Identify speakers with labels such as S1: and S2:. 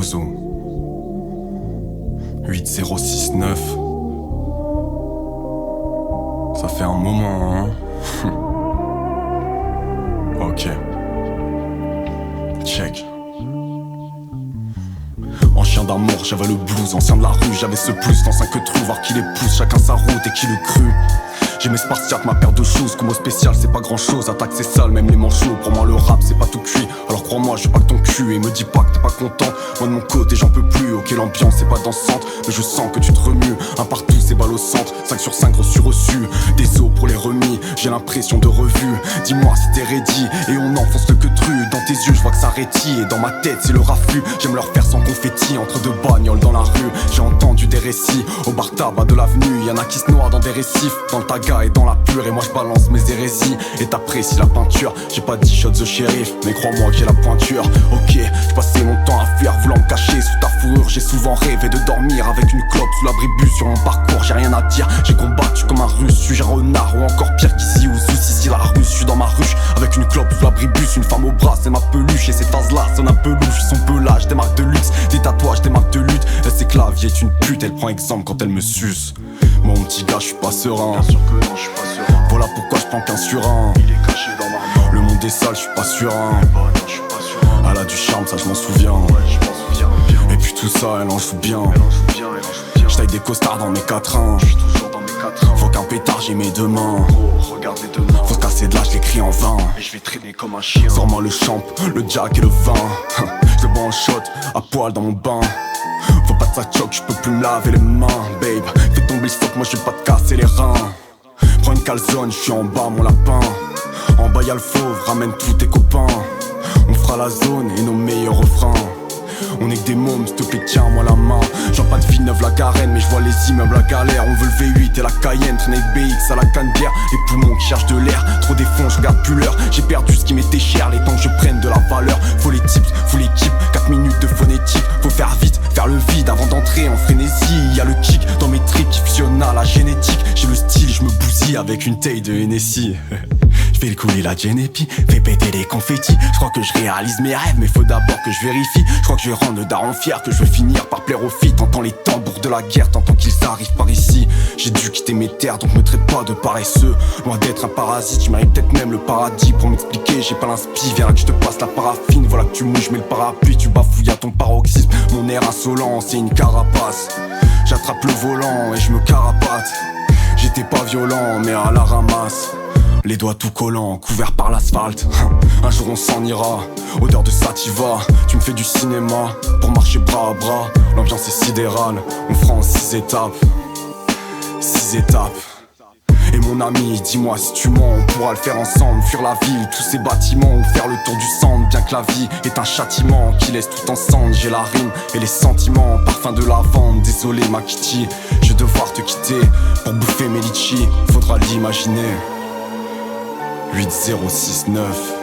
S1: Bouzo 8069. Ça fait un moment, hein. Ok. Check. En chien d'amour, j'avais le blues. Ancien de la rue, j'avais ce plus. Dans 5 trous, voir qui les pousse, chacun sa route et qui le crut. J'ai mes spartiates, ma paire de choses. Comme au spécial, c'est pas grand chose. Attaque, c'est sale, même les manchots. Pour moi, le rap, c'est pas tout cuit. Alors crois-moi, je suis pas que ton cul. Et me dis pas que t'es pas content. Moi, de mon côté, j'en peux plus. Ok, l'ambiance, c'est pas dansante. Mais je sens que tu te remues. Un partout, c'est balle au centre. 5 sur 5, reçu. Des os pour les remis. J'ai l'impression de revue. Dis-moi si t'es ready. Et on enfonce le queutru. Dans tes yeux, je vois que ça rétille. Et dans ma tête, c'est le raffut. J'aime leur faire sans confetti. Entre deux bagnoles dans la rue. J'ai entendu des récits. Au bar tabac de l'avenue. Y'en a qui se noient dans des récifs. Dans le taga et dans la pure. Et moi je balance mes hérésies et t'apprécies la peinture. J'ai pas dit shot the shérif, mais crois-moi que j'ai la pointure. Ok, je passais mon temps à fuir, voulant me cacher sous ta fourrure. J'ai souvent rêvé de dormir avec une clope sous l'abribus. Sur mon parcours, j'ai rien à dire. J'ai combattu comme un russe, suis-je un renard ou encore pire qu'ici ou sous ici la russe. Je suis dans ma ruche avec une clope sous l'abribus. Une femme au bras, c'est ma peluche. Et ces phases-là sonnent un peu louches. Son pelage, des marques de luxe, des tatouages, des marques de lutte. Elle sait que la vie est une pute, elle prend exemple quand elle me suce. Mon petit gars, je suis pas serein.
S2: Bien sûr que non, je suis pas serein.
S1: Voilà pourquoi je prends qu'un sur un.
S2: Il est caché dans ma main.
S1: Le monde est sale, je suis pas serein.
S2: Bah non, je suis pas serein.
S1: Elle a du charme, ça je m'en souviens.
S2: Ouais, je m'en souviens bien.
S1: Et puis tout ça, elle en joue bien.
S2: Elle en joue bien, elle en joue bien.
S1: J'taille des costards dans mes quatrains.
S2: Je suis toujours dans mes 4 ans.
S1: Faut qu'un pétard, j'ai mes deux mains.
S2: Oh, regarde les deux mains.
S1: Faut se casser de là, je l'écris en vain.
S2: Et je vais traîner comme un chien.
S1: Sors-moi le champ, le jack et le vin. Je le bois en shot, à poil dans mon bain. Faut pas que ça choque, je peux plus me laver les mains, babe. Fais tomber le stock, moi je vais pas te casser les reins. Prends une calzone, je suis en bas mon lapin. En bas y'a le fauve, ramène tous tes copains. On fera la zone et nos meilleurs refrains. On est que des mômes, s'il te plaît tiens-moi la main. J'en pas de Villeneuve la Garenne, mais je vois les immeubles à galère. On veut le V8 et la Cayenne, traîner le BX à la canne-bière. Les poumons qui cherchent de l'air, trop des fonds, je regarde plus l'heure. J'ai perdu ce qui m'était cher, les temps que je prenne de la valeur. Faut les tips, faut l'équipe, 4 minutes de phonétique. Faut faire vite, faire le vide avant d'entrer en frénésie. Y'a le kick dans mes tripes qui fusionnent à la génétique. J'ai le style, je me bousille avec une taille de Hennessy. J'fais le couler la Genepi, fais péter les confettis. J'crois que je réalise mes rêves, mais faut d'abord que je vérifie. J'crois que je vais rendre le daron fier, que je vais finir par plaire aux filles. T'entends les tambours de la guerre, t'entends qu'ils arrivent par ici. J'ai dû quitter mes terres, donc me traite pas de paresseux. Loin d'être un parasite, j'mérite peut-être même le paradis. Pour m'expliquer, j'ai pas l'inspi, viens là que je te passe la paraffine. Voilà que tu mouilles, j'mets le parapluie, tu bafouilles à ton paroxysme. Mon air insolent, c'est une carapace. J'attrape le volant et je me carapate. J'étais pas violent, mais à la ramasse. Les doigts tout collants, couverts par l'asphalte. Un jour on s'en ira, odeur de sativa. Tu me fais du cinéma, pour marcher bras à bras. L'ambiance est sidérale, on fera en 6 étapes. 6 étapes. Et mon ami, dis-moi si tu mens, on pourra le faire ensemble. Fuir la ville, tous ces bâtiments, ou faire le tour du centre. Bien que la vie est un châtiment qui laisse tout ensemble. J'ai la rime et les sentiments, parfum de lavande. Désolé ma kitty, je vais devoir te quitter. Pour bouffer mes litchis, faudra l'imaginer. 8069